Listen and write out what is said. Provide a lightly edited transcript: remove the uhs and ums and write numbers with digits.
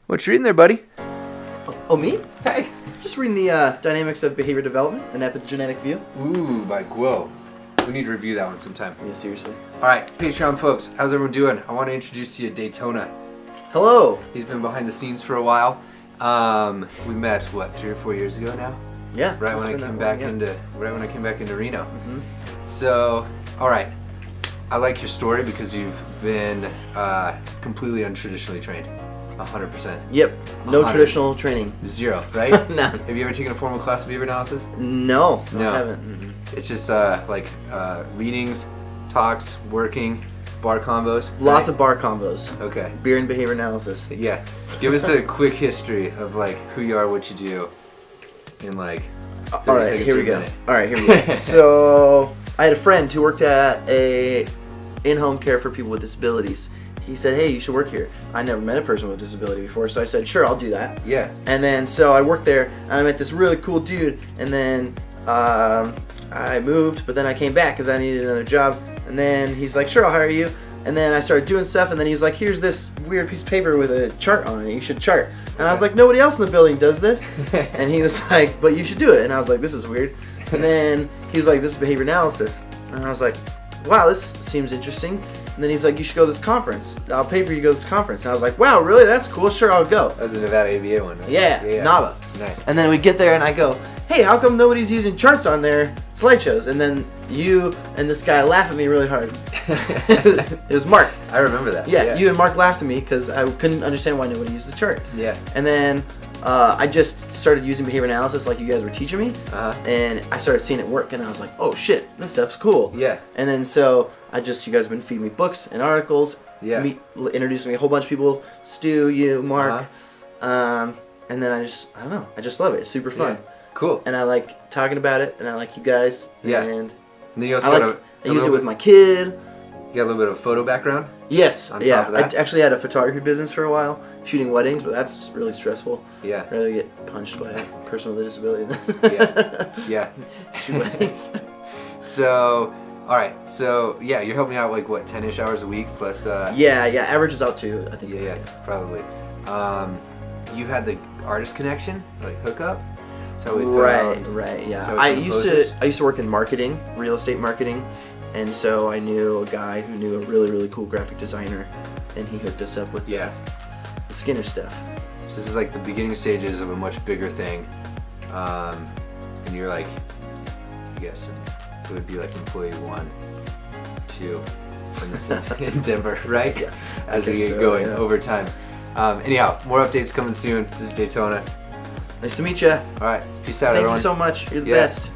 What you reading there, buddy? Oh, me? Hey. Just reading the Dynamics of Behavior Development, an epigenetic view. Ooh, by Guo. We need to review that one sometime. Yeah, seriously. All right, Patreon folks, how's everyone doing? I want to introduce you to Daytona. Hello. He's been behind the scenes for a while. We met 3 or 4 years ago now. Yeah. Right when I came back into Reno. Mm-hmm. So, all right. I like your story because you've been completely untraditionally trained. 100%. Yep. No 100. Traditional training. 0, right? None. Have you ever taken a formal class of behavior analysis? No. No. I haven't. Mm-mm. It's just readings, talks, working, bar combos. Lots of bar combos. Okay. Beer and behavior analysis. Yeah. Give us a quick history of who you are, what you do, in 30 All right, seconds here to we a go. minute. All right, here we go. So I had a friend who worked at a in-home care for people with disabilities. He said, "Hey, you should work here." I never met a person with a disability before, so I said, "Sure, I'll do that." Yeah. And then so I worked there, and I met this really cool dude, and then I moved, but then I came back because I needed another job, and then he's like, "Sure, I'll hire you." And then I started doing stuff, and then he was like, "Here's this weird piece of paper with a chart on it. You should chart." And I was like, "Nobody else in the building does this." And he was like, "But you should do it." And I was like, "This is weird." And then he was like, "This is behavior analysis." And I was like, "Wow, this seems interesting." And then he's like, "You should go to this conference. I'll pay for you to go to this conference." And I was like, "Wow, really? That's cool. Sure, I'll go." That was the Nevada ABA one, right? Yeah, NAVA. Nice. And then we get there, and I go, "Hey, how come nobody's using charts on their slideshows?" And then you and this guy laugh at me really hard. It was Mark. I remember that. Yeah, you and Mark laughed at me because I couldn't understand why nobody used the chart. Yeah. And then I just started using behavior analysis like you guys were teaching me, and I started seeing it work, and I was like, "Oh shit, this stuff's cool." Yeah. And then so you guys have been feeding me books and articles. Yeah. Introducing me a whole bunch of people, Stu, you, Mark, and then I don't know, I just love it. It's super fun. Yeah. Cool. And I like talking about it, and I like you guys. Yeah. And then you also I use it with my kid. You got a little bit of photo background? Yes. On top of that? I actually had a photography business for a while, shooting weddings, but that's really stressful. Yeah. I'd rather get punched by a person with a disability than Yeah. shoot weddings. So, all right. So, yeah, you're helping out 10-ish hours a week plus. Yeah. Averages out to, I think. Yeah, probably. You had the artist connection, hookup. So we found. Right. Yeah. So I used to work in marketing, real estate marketing, and so I knew a guy who knew a really, really cool graphic designer, and he hooked us up with the Skinner stuff. So this is the beginning stages of a much bigger thing, and you're I guess it would be employee 1, 2 in this in Denver, right? Yeah. As we get going over time. Anyhow, more updates coming soon. This is Daytona. Nice to meet you. All right, peace out, Thank everyone. you so much. You're the Yeah. best.